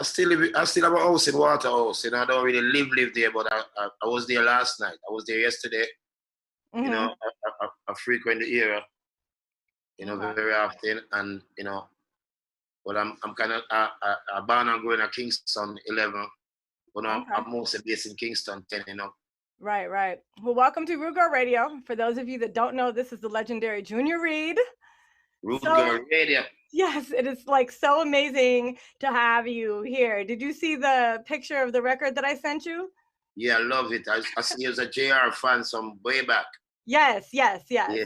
I still have a house in Waterhouse. You know, I don't really live there, but I was there last night. I was there yesterday. Mm-hmm. You know, I frequent the area, you know, Okay. very often, and you know, but I'm kind of born and growing at Kingston 11, but now Okay. I'm mostly based in Kingston 10. You know. Right, right. Well, welcome to Rude Girl Radio. For those of you that don't know, this is the legendary Junior Reid. Rude So, Girl Radio. yes, it is like so amazing to have you here. Did you see the picture of the record that I sent you? Yeah, I love it. I see you as a JR fan some way back. Yes, yes, yes. Yeah.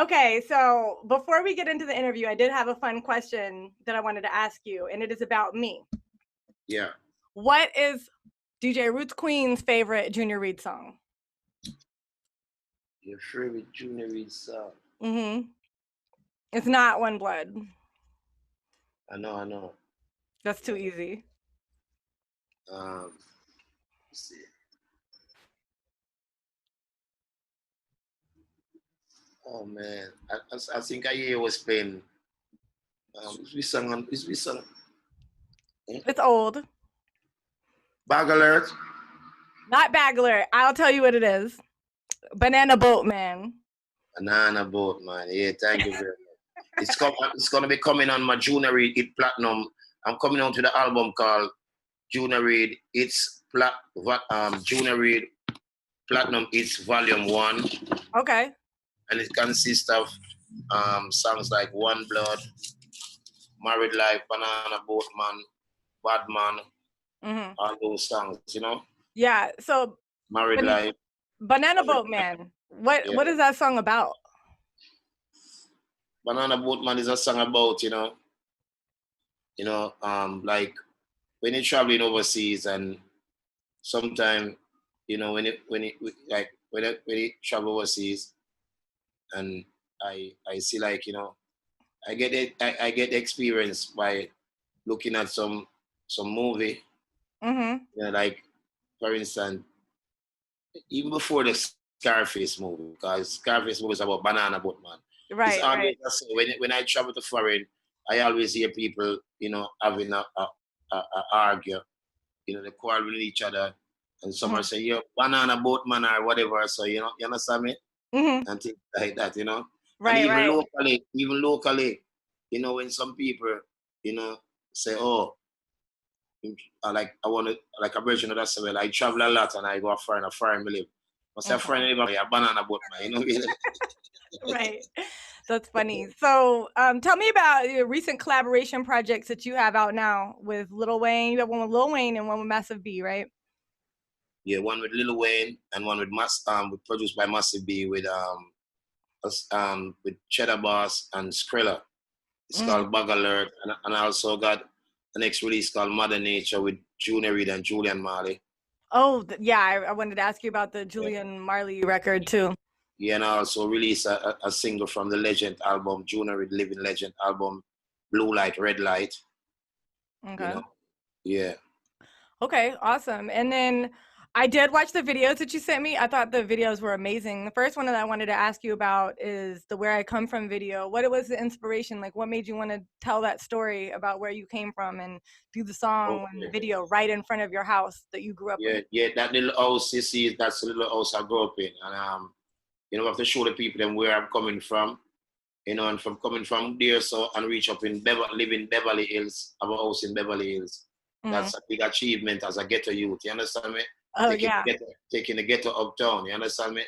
Okay, so before we get into the interview, I did have a fun question that I wanted to ask you, and it is about me. Yeah. What is DJ Roots Queen's favorite Junior Reid song? Your favorite Junior Reid song? Mm-hmm. It's not One Blood. I know. That's too easy. Let's see. Oh man, I think I hear was playing. We sung. It's old. Bag Alert. Not Bag Alert. I'll tell you what it is. Banana Boat Man. Banana Boat Man. Yeah, thank you very much. It's gonna be coming on my Junior Reid It Platinum. I'm coming out with an album called Junior Reid Junior Reid Platinum It's Volume 1. Okay. And it consists of songs like One Blood, Married Life, Banana Boat Man, Bad Man, all those songs, you know? Yeah. So Married Life. Banana Boat Man. What is that song about? Banana Boat Man is a song about, like when you're traveling overseas and sometimes, when you travel overseas and I see like, I get it. I get the experience by looking at some movie. Like for instance, even before the Scarface movie, because Scarface movie is about Banana Boat Man. Right. It's always when I travel to foreign, I always hear people, having a argue, they quarrel with each other, and someone say, "Yo, Banana Boat Man" or whatever. So you understand me? And things like that, Right. And even locally, when some people, say, "Oh, I want to like a version of that." So well, I travel a lot and I go a foreign believe. I say a foreign live a Banana Boat Man, Right. That's funny. So tell me about your recent collaboration projects that you have out now with Lil Wayne. You have one with Lil Wayne and one with Massive B, right? Yeah, one with Lil Wayne and one with produced by Massive B with Cheddar Boss and Skrilla. It's called Bag Alert, and I also got the next release called Mother Nature with Junior Reid and Julian Marley. Oh, yeah, I wanted to ask you about the Julian Marley record too. Yeah, and I also released a single from the Legend album, Junior Reid Living Legend album, Blue Light, Red Light. Okay. Yeah. Okay, awesome. And then I did watch the videos that you sent me. I thought the videos were amazing. The first one that I wanted to ask you about is the Where I Come From video. What was the inspiration? Like, what made you want to tell that story about where you came from and do the song and the video right in front of your house that you grew up in? Yeah, that little house you see, that's the little house I grew up in. And, I have to show the people them where I'm coming from, and from coming from there, so and reach up in live in Beverly Hills, have a house in Beverly Hills. That's a big achievement as a ghetto youth. You understand me? Oh, Taking the ghetto uptown. You understand me?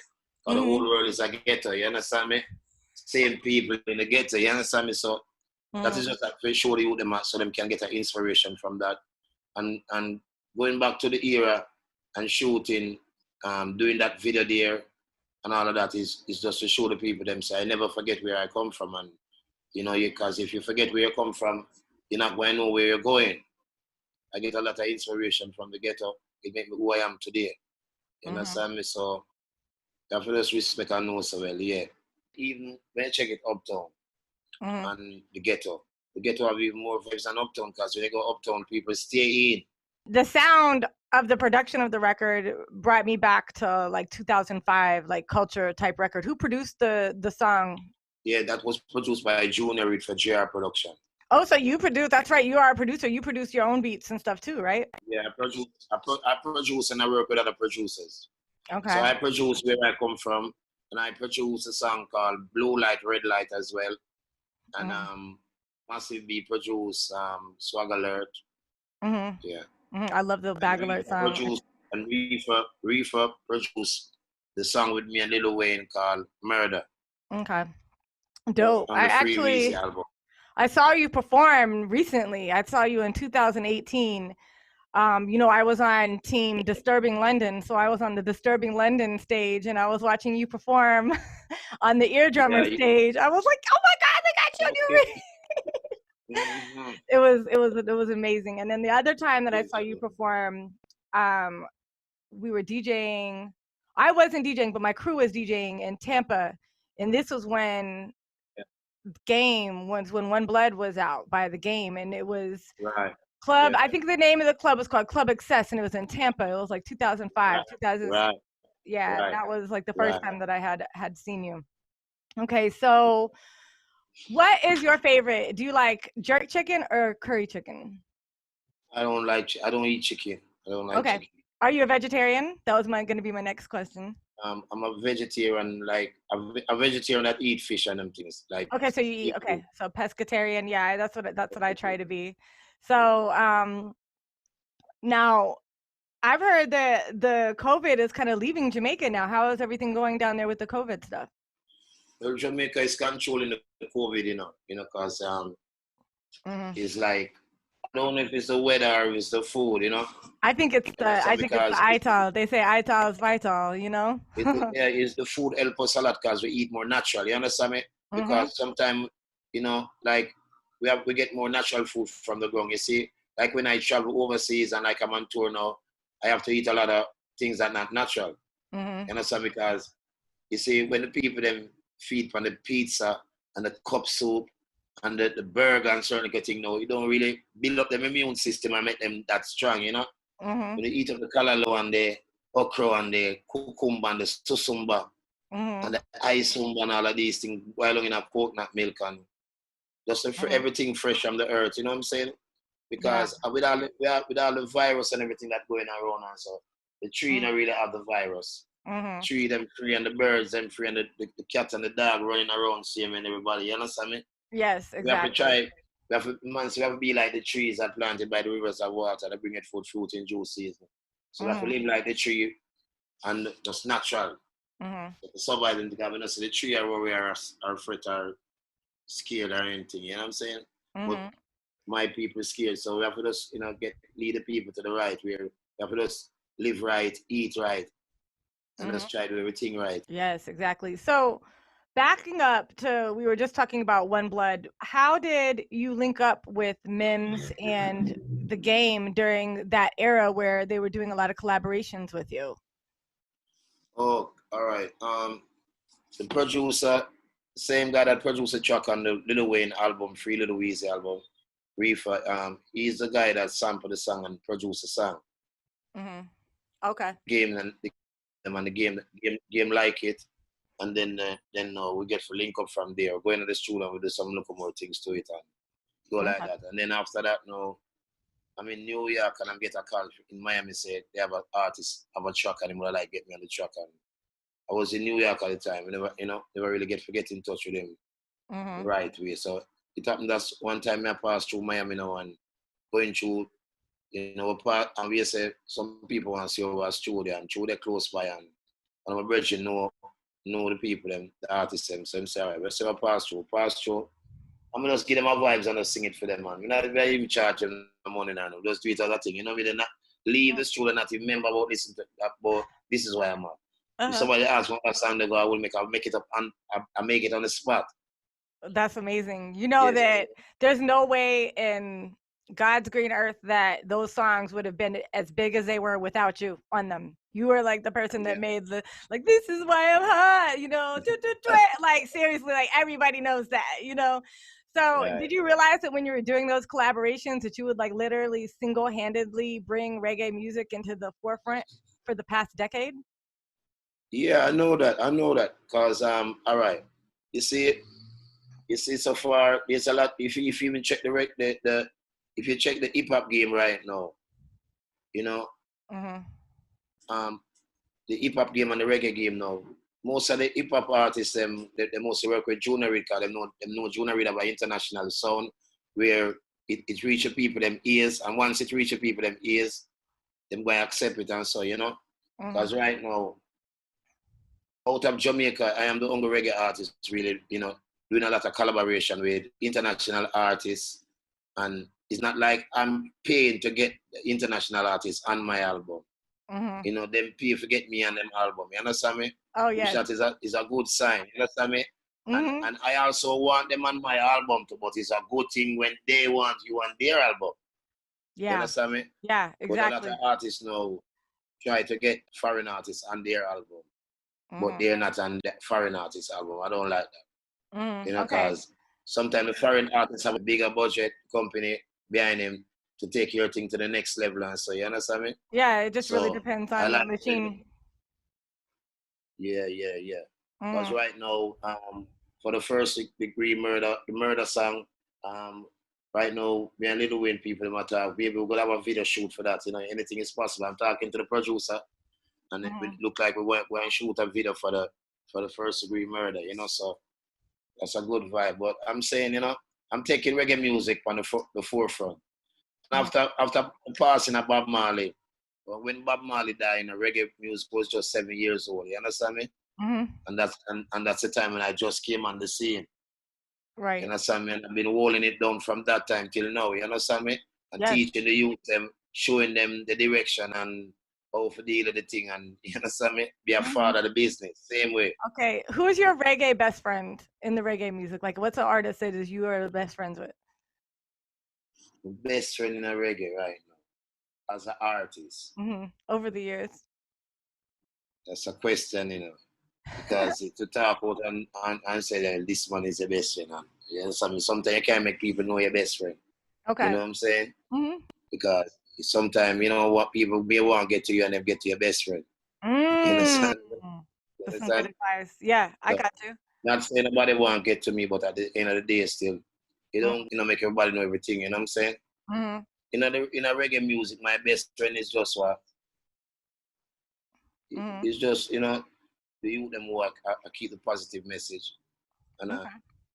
Because the whole world is a ghetto. You understand me? Same people in the ghetto. You understand me? So that is just to show the youth them so them can get an inspiration from that. And going back to the era and shooting, doing that video there and all of that is just to show the people them say, I never forget where I come from. And, because if you forget where you come from, you're not going to know where you're going. I get a lot of inspiration from the ghetto. It made me who I am today. You understand me? So I have to just respect and know so well, yeah. Even when I check it uptown and the ghetto have even more vibes than uptown because when you go uptown, people stay in. The sound of the production of the record brought me back to like 2005, like Culture type record. Who produced the song? Yeah, that was produced by Junior Reid for JR Production. Oh, so you produce, that's right, you are a producer. You produce your own beats and stuff too, right? Yeah, I produce and I work with other producers. So Okay. I produce where I come from, and I produce a song called Blue Light, Red Light as well. And Mm-hmm. Massive B produce Swag Alert. Mm-hmm. Yeah. Mm-hmm. I love the And Bag Alert Reefer song. produce and Reefer produce the song with me and Lil Wayne called Murder Okay. Dope. on the Free Weezy album. I saw you perform recently. I saw you in 2018. I was on team Disturbing London, so I was on the Disturbing London stage, and I was watching you perform on the Eardrummer Yeah, stage. I was like, "Oh my God, they got you okay. new!" Mm-hmm. It was amazing. And then the other time that I saw you Yeah. perform, um, we were DJing. I wasn't DJing, but my crew was DJing in Tampa, and this was when when One Blood was out by The Game, and it was Right. Club. Yeah. I think the name of the club was called Club Excess, and it was in Tampa. It was like 2005, Right. 2000. Right. Yeah, Right. that was like the first Right. time that I had seen you. Okay, so what is your favorite? Do you like jerk chicken or curry chicken? I don't eat chicken. I don't like Okay. chicken. Are you a vegetarian? That was going to be my next question. I'm a vegetarian, like a vegetarian that eat fish and them things. Like Okay, so you eat, seafood. okay, so pescatarian. Yeah, that's what I try to be. So now I've heard that the COVID is kind of leaving Jamaica now. How is everything going down there with the COVID stuff? Well, Jamaica is controlling the COVID, because Hmm. it's like I don't know if it's the weather or it's the food, I think it's the I think it's the because ital. They say ital is vital. yeah, it's the food help us a lot because we eat more natural. You understand me? Hmm. Because sometimes, like we get more natural food from the ground. You see, like when I travel overseas and like I'm on tour now, I have to eat a lot of things that not natural. Hmm. You understand? Because you see, when the people them feed on the pizza and the cup soup and the burger and certain thing, no, you don't really build up them immune system and make them that strong. Hmm. When you eat up the callaloo and the okra and the cucumber and the susumba Hmm. and the isumba and all of these things boiling in a coconut milk and just Hmm. everything fresh from the earth, you know what I'm saying? Yeah. Because with all the virus and everything that's going around and so the tree don't really have the virus. Hmm. Tree them free and the birds them free and the cat and the dog running around same and everybody, you understand me? Yes, We have to exactly. try we have to be like the trees that planted by the rivers of water that bring it food, fruit in due season. So we have to Hmm. live like the tree and just natural. Hmm. So to survive in the cabin, so the tree are worry or afraid or scared or anything, you know what I'm saying? But Hmm. my people scared. So we have to just, lead the people to the right where we have to just live right, eat right, and Hmm. just try to do everything right. Yes, exactly. So backing up to, we were just talking about One Blood. How did you link up with Mims and The Game during that era where they were doing a lot of collaborations with you? Oh, all right. The producer, same guy that produced the track on the Lil Wayne album, Free Lil Weezy album, Reefer, he's the guy that sampled the song and produced the song. Hmm. Okay. Game and the game like it, and then we get to link up from there. Go into the studio and we do some little more things to it and go like Okay. that. And then after that, no, I'm in New York and I'm get a call in Miami. Say they have an artist have a track and he would like get me on the track. And I was in New York at the time. Never really get in touch with him the Hmm. right way. So it happened that one time I passed through Miami now and going through, part and we say some people want to see our studio and through they close by and my brethren know the people them, the artists them. So I'm say, all right, let's say I pass through. I'm gonna just give them a vibes and just sing it for them, man. We're not very even charge them the money now. Just do it as a thing. We they not leave the studio and not even remember about this but this is why I'm at. If Uh-huh. somebody asks what song they go, I'll make it up and I make it on the spot. That's amazing. You know Yes. that there's no way in God's green earth that those songs would have been as big as they were without you on them. You were like the person that Yeah. made the, like, this is why I'm hot, like seriously, like everybody knows that. So Right. did you realize that when you were doing those collaborations that you would like literally single-handedly bring reggae music into the forefront for the past decade? Yeah, I know that. Cause all right. You see, You see, so far there's a lot. If you even check if you check the hip hop game right now, you know, the hip hop game and the reggae game now. Most of the hip hop artists, they mostly work with Junior Reid, because them know Junior Reid about international sound, where it reaches people them ears, and once it reaches people them ears, them going to accept it, and so, you know. Because right now, out of Jamaica, I am the only reggae artist really, you know, doing a lot of collaboration with international artists, and it's not like I'm paying to get the international artists on my album. You know, them pay to get me on them album. You understand me? Oh yeah. That is a good sign. You understand me? And I also want them on my album too, but it's a good thing when they want you on their album. Yeah. You understand me? Yeah, exactly. But a lot of artists now try to get foreign artists on their album, but they're not on the foreign artist album. I don't like that. You know, because sometimes the foreign artists have a bigger budget company behind them to take your thing to the next level, and so, you understand me? Yeah, it just really depends on the machine. Yeah. Because right now, for the First Degree Murder, the murder song, right now, me and Lil Wayne people matter. Maybe we're gonna have a video shoot for that. You know, anything is possible. I'm talking to the producer, and it look like we're going to shoot a video for the First Degree Murder. You know, so that's a good vibe. But I'm saying, you know, I'm taking reggae music on the forefront. After passing of Bob Marley, when Bob Marley died, reggae music was just 7 years old. You understand me? And that's the time when I just came on the scene. Right. You understand me? And I've been holding it down from that time till now. You understand me? And teaching the youth them, showing them the direction and how to deal with the thing. And you understand me? Be a part of the business. Same way. Okay. Who's your reggae best friend in the reggae music? Like, what's an artist that is you are the best friends with? Best friend in a reggae right now as an artist? Over the years? That's a question, you know, because to talk about and say that this one is the best friend. You know, sometimes you can't make people know your best friend. Okay. You know what I'm saying? Because sometimes, you know, what people may want to get to you and then get to your best friend. You understand? That's some good advice. Yeah, I got you. Not saying nobody want to get to me, but at the end of the day, still, you don't, you know, make everybody know everything. You know what I'm saying? In a reggae music, my best friend is just what? It's just, you know, the youth them work, I keep the positive message and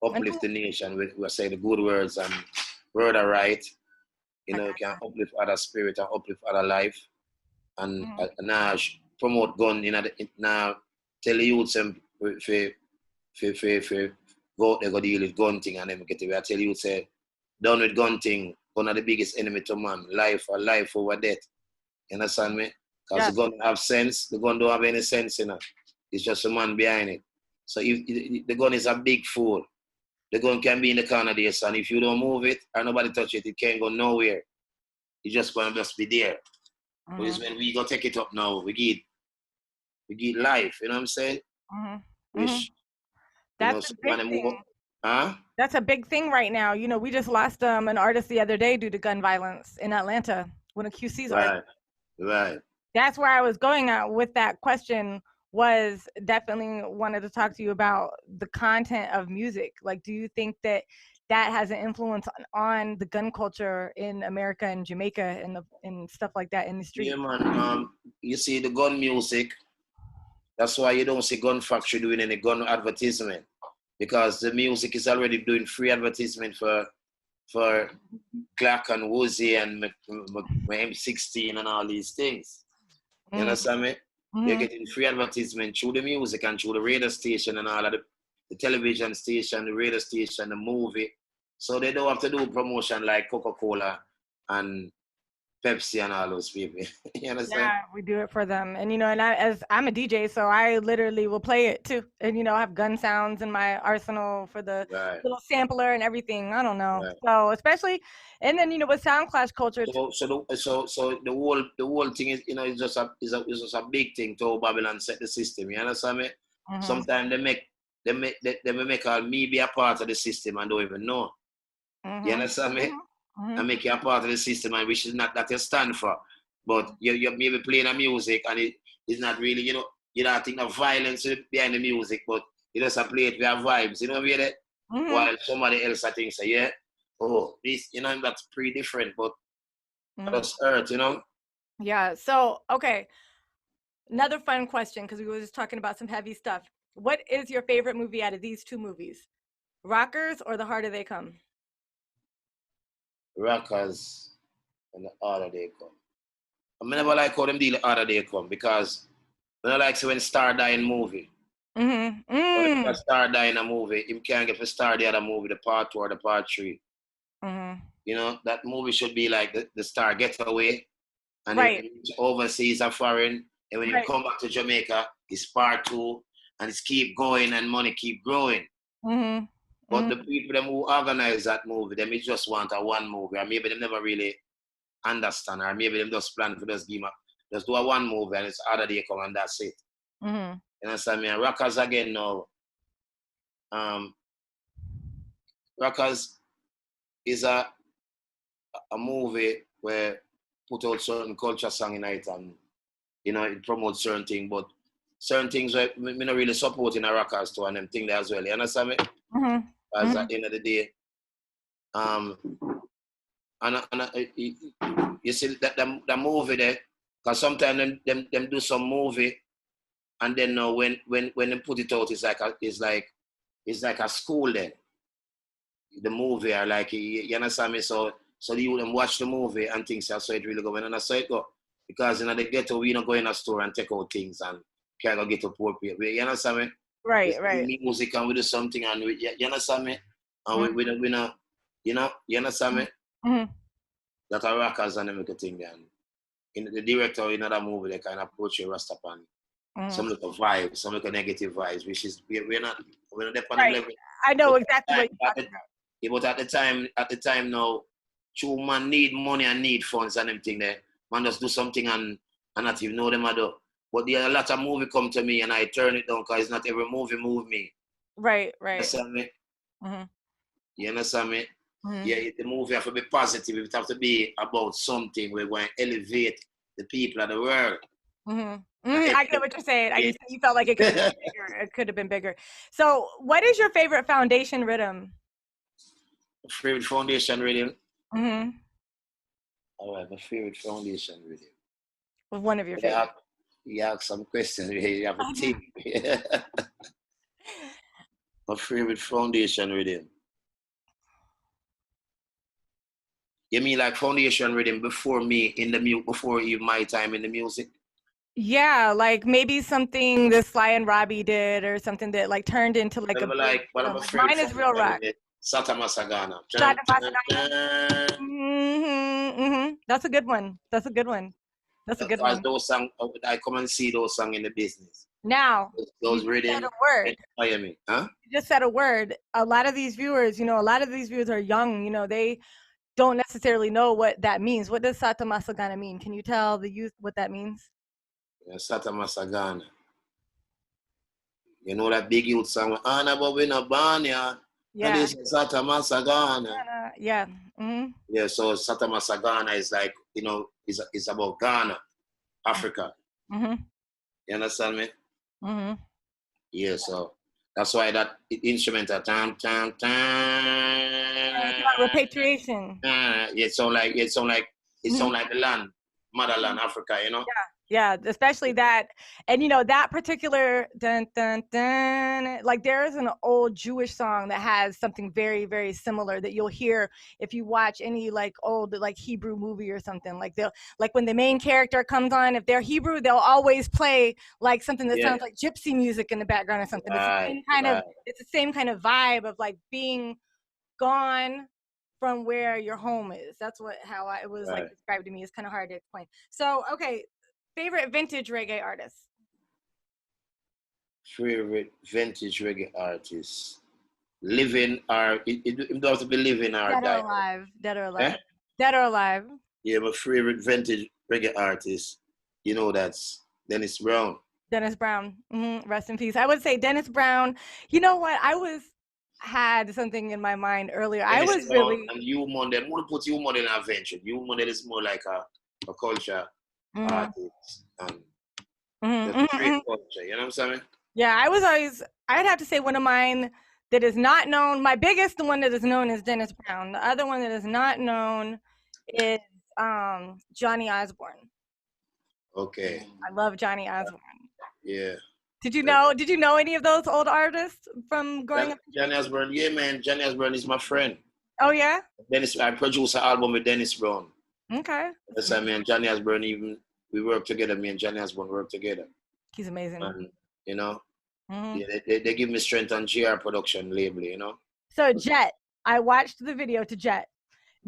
uplift the nation with say the good words and word are right. You know, can uplift other spirit and uplift other life. And now promote gun, you know, now tell the youth them go out there go deal with gun thing and then get it. I tell you say done with gun thing, one of the biggest enemy to man, life over death. You understand me? Because the gun have sense, the gun don't have any sense, you know. It's just a man behind it. So if the gun is a big fool, the gun can be in the corner there, son. If you don't move it and nobody touch it, it can't go nowhere. It's just gonna just be there. But it's when we go take it up now, we get life, you know what I'm saying? Which, that's a big thing. That's a big thing right now. You know, we just lost an artist the other day due to gun violence in Atlanta, one of QC's artists. Right. That's where I was going at with that question. Was definitely wanted to talk to you about the content of music. Like, do you think that has an influence on the gun culture in America and Jamaica and stuff like that in the street? Yeah, man. You see the gun music. That's why you don't see Gun Factory doing any gun advertisement, because the music is already doing free advertisement for Glock and Woozy and M16 and all these things. You understand me? You're getting free advertisement through the music and through the radio station and all of the television station, the radio station, the movie. So they don't have to do promotion like Coca-Cola and Pepsi and all those people. You understand? Yeah, we do it for them. And, you know, and as I'm a DJ, so I literally will play it too. And, you know, I have gun sounds in my arsenal for the little sampler and everything. I don't know. Right. So especially, and then, you know, with sound clash culture. So the whole thing is, you know, it's just a big thing to Babylon set the system. You understand me? Sometimes they make all me be a part of the system and don't even know. You understand me? And make you a part of the system, and which is not that you stand for. But you maybe playing a music and it's not really, you know, you don't think of violence behind the music, but you just play it with vibes, you know what I mean? while somebody else I think say, yeah, oh, this, you know, that's pretty different, but that's earth, you know? Yeah. So, okay. Another fun question, because we were just talking about some heavy stuff. What is your favorite movie out of these two movies? Rockers or The Harder They Come? Rockers and the harder they come. I never like how them deal the harder they come because I like say when star die in movie. When a star die in a movie, him can't get to star the other movie, the part 2 or the part 3. You know, that movie should be like the star get away and Right. overseas or foreign. And when you come back to Jamaica, it's part 2 and it's keep going and money keep growing. But the people them who organize that movie, them just want a one movie, or maybe they never really understand, or maybe them just plan for just do a one movie and it's harder they come and that's it. You understand me? And Rockers again now. Rockers is a movie where put out certain culture song in it and you know it promotes certain things, but certain things where me not really supporting a Rockers too and them thing there as well. You understand me? Because at the end of the day, you see that the movie there, because sometimes them do some movie, and then when they put it out, it's like a school then. The movie are like you understand me, so you them watch the movie and things so it really go when and so it go because the ghetto we don't go in a store and take out things and can't go get to poor people. You understand me? Right. Music and we do something and you understand me? And we don't, you understand me? That are Rockers and them thing then. In the director in another movie they kind of portray Rastapan. Some little vibes, some little negative vibes, which is we're not there on the level. I know exactly what you're talking about. Yeah, but at the time now, true man need money and need funds and them thing there. Man just do something and not even know them I do. But there are a lot of movie come to me and I turn it down because not every movie move me. Right. You understand me? You understand me? Mm-hmm. Yeah, the movie have to be positive. It have to be about something. We're going to elevate the people of the world. I get what you're saying. Yeah. You felt like it could have been bigger. It could have been bigger. So, what is your favorite foundation rhythm? Favorite foundation rhythm? Mm-hmm. All right, my favorite foundation rhythm. Well, one of your favorites. You have some questions. You have a tip. My favorite foundation rhythm. You mean like foundation rhythm before me in the before even my time in the music? Yeah, like maybe something that Sly and Robbie did, or something that like turned into like mine is Real Rock. Sata Masagana. That's a good one. That's a good one. Those songs, I come and see those songs in the business. Now, those you rhythms. said a word. Miami, huh? You just said a word. A lot of these viewers, are young. They don't necessarily know what that means. What does Sata Masagana mean? Can you tell the youth what that means? Yeah, Sata Masagana. You know that big youth song, Anna Bobina Banya. Yeah. And this is Sata Masagana. Yeah. Yeah, so Sata Masagana is like, it's about Ghana, Africa. You understand me? Yeah, so that's why that instrumental tam. Repatriation. It sound like the land, motherland, Africa, Yeah, especially that, and that particular dun dun dun. Like there's an old Jewish song that has something very very similar that you'll hear if you watch any like old like Hebrew movie or something. Like when the main character comes on, if they're Hebrew, they'll always play like something that sounds like gypsy music in the background or something. It's the same kind of vibe of like being gone from where your home is. That's how it was like described to me. It's kind of hard to explain. So okay. Favorite vintage reggae artist? Favorite vintage reggae artist? Living or it does have to be living or dead die. Or alive. Dead or alive. Eh? Dead or alive. Yeah, my favorite vintage reggae artist, that's Dennis Brown. Dennis Brown. Rest in peace. I would say Dennis Brown. You know what? had something in my mind earlier. Dennis I was Brown really. And you Monday, I'm going to put you Monday in a venture. You Monday is more like a culture. Artists and culture, you know what I'm saying? Yeah, I'd have to say one of mine that is not known. My biggest one that is known is Dennis Brown. The other one that is not known is Johnny Osborne. Okay. I love Johnny Osborne. Yeah. Did you know any of those old artists from growing up? Johnny Osborne, yeah, man. Johnny Osborne is my friend. Oh yeah. I produced an album with Dennis Brown. Okay. That's me and Johnny Osborne we work together. Me and Johnny Osborne work together. He's amazing. And yeah, they give me strength on GR production label, So Jet, I watched the video to Jet.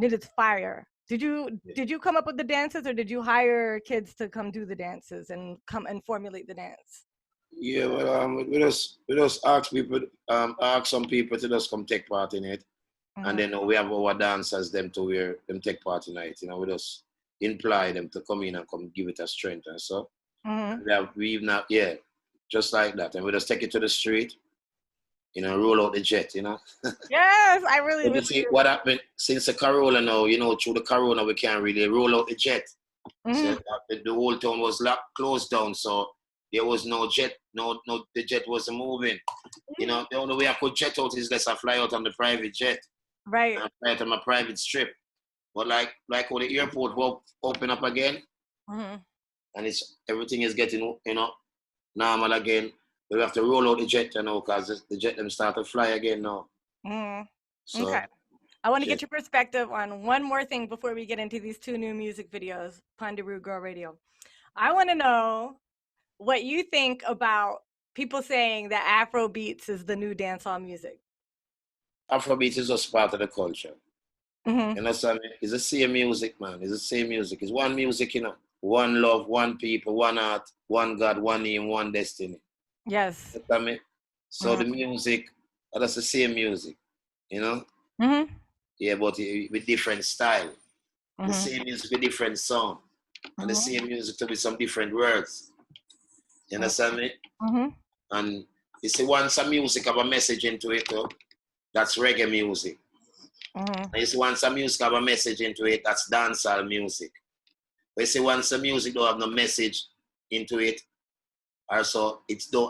It is fire. Did you come up with the dances, or did you hire kids to come do the dances and come and formulate the dance? Yeah, well, we just ask some people to just come take part in it, and then we have our dancers them take part in it. We just imply them to come in and come give it a strength and so. Just like that, and we just take it to the street, roll out the jet, Yes, I really. See what happened since the Corona now, through the Corona we can't really roll out the jet. So the whole town was closed down, so there was no jet, the jet wasn't moving. The only way I could jet out is let's fly out on the private jet. Right. And fly out on my private strip. But like when the airport will open up again, and everything is getting, normal again, we have to roll out the jet, because the jet them start to fly again now. So, okay. I want to get your perspective on one more thing before we get into these two new music videos, Pon de Rude Girl Radio. I want to know what you think about people saying that Afro beats is the new dancehall music. Afro beats is just part of the culture. You understand me? It's the same music, man. It's the same music. It's one music, one love, one people, one art, one God, one name, one destiny. Yes. You understand me? So the music, that's the same music, Yeah, but with different style. The same music with different song. And the same music to with some different words. You understand me? And you see, once some music have a message into it, that's reggae music. And you see, once some music have a message into it, that's dancehall music. But you see, once the music don't have no message into it, also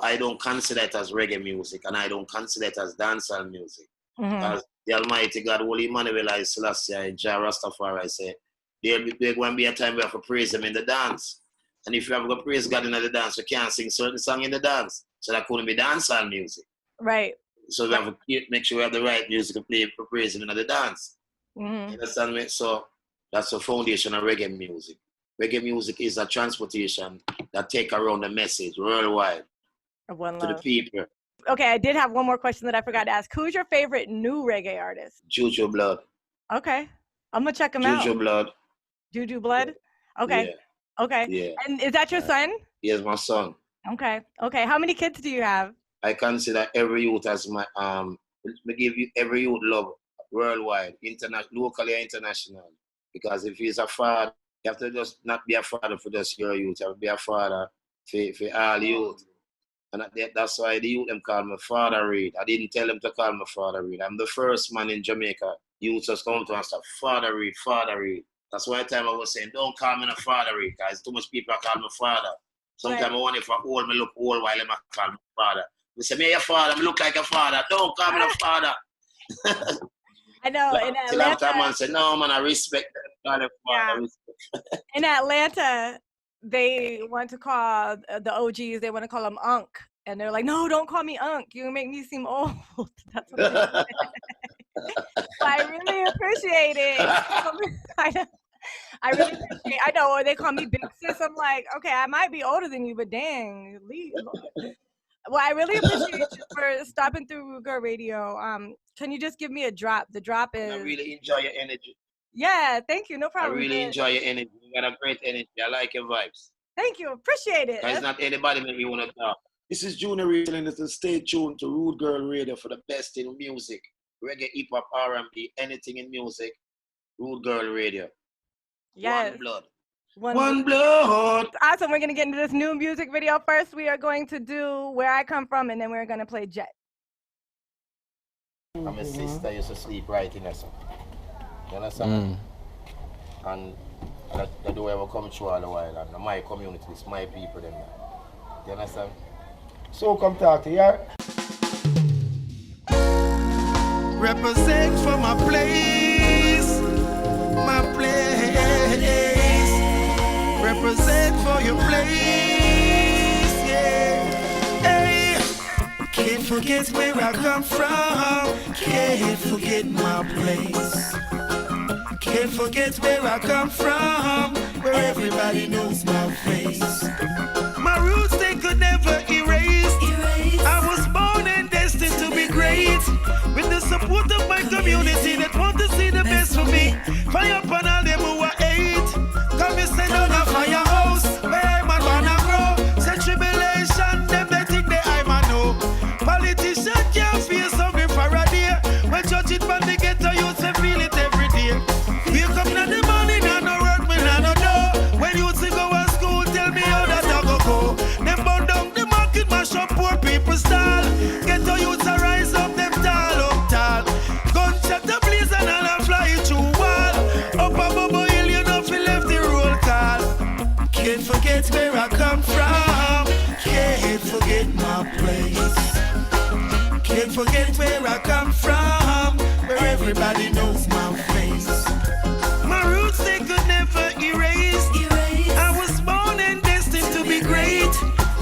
I don't consider it as reggae music, and I don't consider it as dancehall music. Because the Almighty God, Holy Emmanuel, I Selassie, and Jah Rastafari, I say, there's going to be a time we have to praise him in the dance. And if you have to praise God in the dance, you can't sing certain song in the dance. So that couldn't be dancehall music. Right. So we have to make sure we have the right music to play for praise him in the dance. You understand me? So that's the foundation of reggae music. Reggae music is a transportation that take around the message worldwide to the people. Okay, I did have one more question that I forgot to ask. Who's your favorite new reggae artist? Juju Blood. Okay. I'm going to check him out. Juju Blood. Juju Blood? Okay. Yeah. Okay. Yeah. And is that your son? Yes, my son. Okay. How many kids do you have? I consider every youth as my, we give you every youth love worldwide, locally or internationally. Because if he's a father, you have to just not be a father for just your youth. You have to be a father for all youth. And that's why the youth them call me Father Reid. I didn't tell them to call me Father Reid. I'm the first man in Jamaica. Youth just come to us and say, Father Reid, Father Reid. That's why time I was saying, don't call me a Father Reid, because too much people call me Father. Sometimes I wonder if I hold me look old while I call me Father. We say, me your father, me look like a father. Don't call me a father. I know. Like, in Atlanta, till after man say, no man, I respect them. Yeah. In Atlanta, they want to call the OGs, they want to call them Unc. And they're like, no, don't call me Unc. You make me seem old. That's what they say. I really appreciate it. I really appreciate it. I know, or they call me Big Sis. I'm like, okay, I might be older than you, but dang, leave. Well, I really appreciate you for stopping through Rude Girl Radio. Can you just give me a drop? The drop is... I really enjoy your energy. Yeah, thank you. No problem. I really enjoy your energy. You got a great energy. I like your vibes. Thank you. Appreciate it. There's not anybody make me want to talk. This is Junior Reid telling us to stay tuned to Rude Girl Radio for the best in music. Reggae, hip-hop, R&B, anything in music. Rude Girl Radio. Yes. One blood. One blood. Awesome. We're going to get into this new music video. First, we are going to do Where I Come From, and then we're going to play Jet. I'm a sister used to sleep right in us. You understand? And the door ever come through all the while. And my community, it's my people. Them. You understand? So come talk to you. Represent for my place. My place. Represent for your place. Yeah. Hey. Can't forget where I come from. Can't forget my place. Can't forget where I come from, where everybody knows my face. My roots they could never erase. I was born and destined to be great. With the support of my community that want to see the best for me. Fire upon all them who are hate. Come and send on a firehouse, where I'm a wanna grow. Say tribulation, them they think they I'm a know. Politicians can't feel something for a day. When judge it from the ghetto, youth they feel it every day. Wake up in the morning and no work, me I don't know. When you see go to school, tell me how that I go. Them burn down the market, mash up poor people stall. Get the youths to rise up, them tall. Gunshot the blaze and all fly through wall. Up above a hill, you know if you left the roll call. Can't forget where I come from. Can't forget my place. Can't forget where I come from, where everybody knows my face. My roots they could never erase. I was born and destined to be great.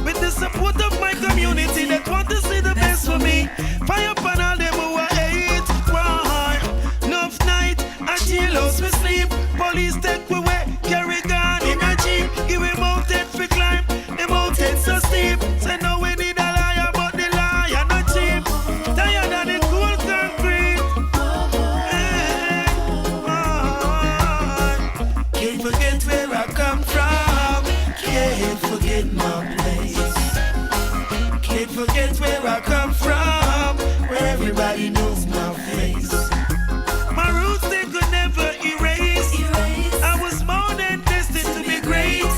With the support of my community that want to see the best for me. Fire upon all them who are hate. Why? Enough night, I chill house we sleep. Police take we away, carry gun in a jeep. Give me mountain for climb, the mountain so steep. Say no we need a liar, but the liar not cheap. Tired of the cool concrete. Can't forget where I come from. Can't forget my place. Can't forget where I come from, where everybody knows my face. My roots they could never erase. I was born and destined to be great.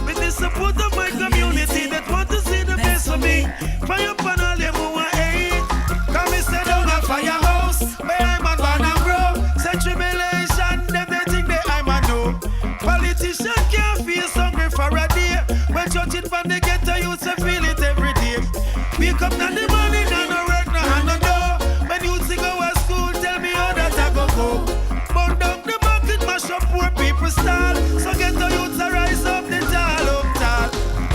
With the support of my community that want to see the best for me. Fire upon all them who are hate. Come and set down a firehouse, where I'm a wanna grow. Say tribulation, them they think they I'm a know. Politicians can't feel hungry for a day. When judge it from the ghetto, you say feel it every day. Wake up in the morning and no work, no hand, no door. When you see go to school, tell me how that I go. Burn down the market, mash up poor people stall. So get the youth to rise up the tall.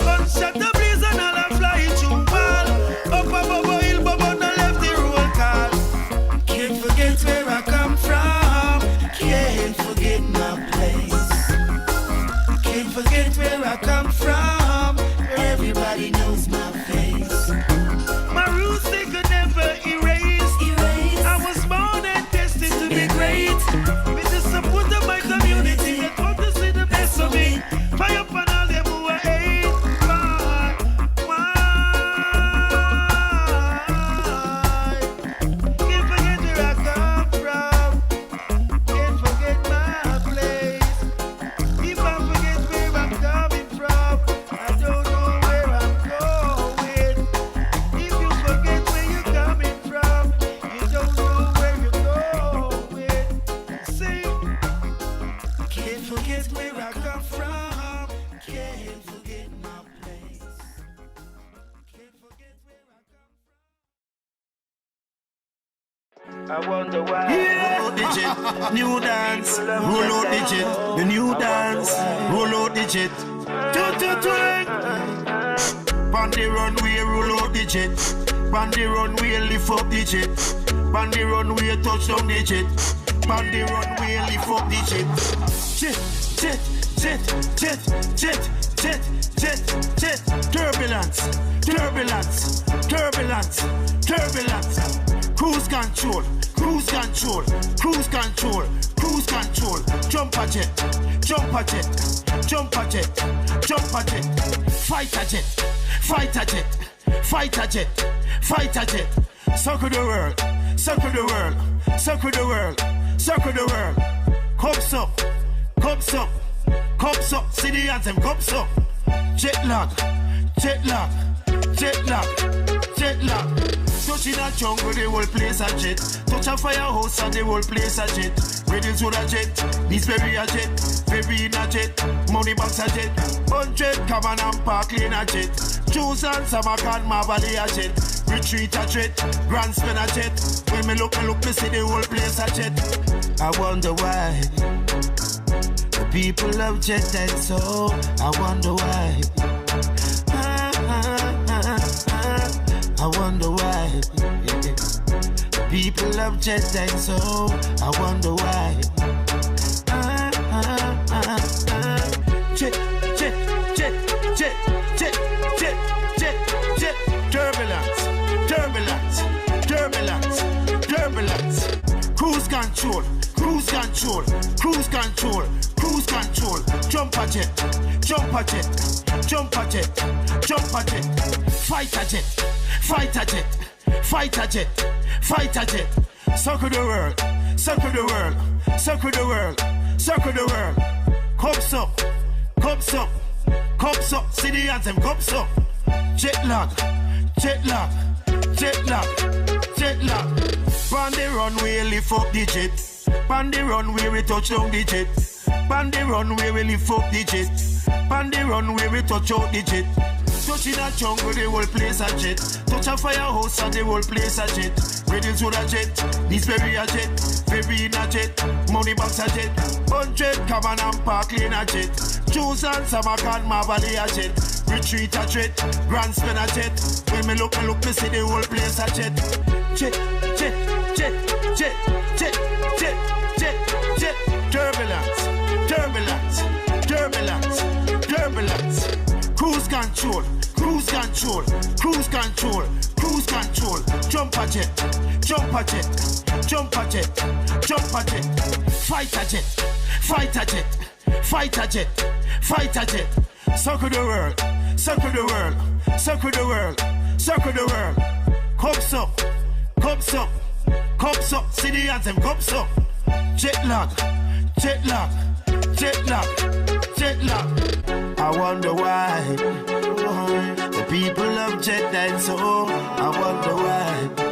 Gunshot the blaze and all fly through wall. Up above a hill, but on the left the roll call. Can't forget where I come from. Can't forget my place. Can't forget where I come from, where everybody knows my face. My roots they could never erase. I was born and destined to be great. With the support of my community that want to see the best of me. Fire upon all them who are hate. Why? Can't forget where I come from. Can't forget my place. If I forget where I'm coming from, I don't know where I'm going. If you forget where you're coming from, you don't know where you're going. See? Can't forget where I come from. Can't forget my place. Can't forget where I come from. I wonder why. Roll out digit, new dance. Roll out digit, the new dance. Roll out digit. Pan the runway, roll out digit. Pan the runway, lift up digit. Pan the runway, touchdown digit. Pan the runway, lift up digit. Jet, jet, jet, jet, jet, jet, jet, jet. Turbulence, turbulence, turbulence, turbulence. Cruise control, cruise control, cruise control, cruise control. Jumper jet, jumper jet, jumper jet, jumper jet. Fighter jet, fighter jet, fighter jet, fighter jet. Circle the world, circle the world, circle the world, circle the world. Comes up, comes up, comes up. See the anthem, comes up. Jet lag, jet lag, jet lag, jet lag. Touch in a jungle, the whole place a jet. Touch a firehouse and the whole place a jet. Radio to the jet, this baby a jet. Baby in a jet, money box a jet. 100, come on and park in a jet. Juice and Samakan, Mavali a jet. Retreat a jet, grand spin a jet. When me look, me see the whole place a jet. I wonder why the people love jet and so. I wonder why. I wonder why. People love jet and so. I wonder why. Jet, jet, jet, jet, jet, jet, jet, jet. Turbulence, turbulence, turbulence, turbulence. Cruise control, cruise control, cruise control, cruise control. Jump a jet, jump a jet, jump a jet, jump a jet. Fighter jet, fighter jet, fighter jet, fighter jet. Circle the world, circle the world, circle the world, circle the world. Cups up, cups up, cups up. See the anthem, cups up. Jet lag, jet lag, jet lag, jet lag. On the runway, lift up the jet. On the runway, we touch down the jet. On the runway, we lift up the jet. On the runway, we touch out the jet. Touch in a jungle, the whole place a jet. Touch a firehouse, and the whole place a jet. Ready to the jet, this baby a jet. Baby in a jet, money box a jet. 100, come on and park in a jet. Juice and Samakan, Mavali a jet. Retreat a jet, grand spin a jet. When me look, me see the whole place a jet. Jet, jet, jet, jet, jet, jet, jet, jet. Turbulence, turbulence, turbulence, turbulence. Cruise control, cruise control, cruise control, cruise control. Jump a jet, jump a jet, jump a jet, jump a jet. Fighter jet, fighter jet, fighter jet, fighter jet. Circle the world, circle the world, circle the world, circle the world. Cups up, cups up, cups up. See the anthem, cups up. Jet lag, jet lag, jet lag, jet lag. I wonder why the people love jet and so. I wonder why.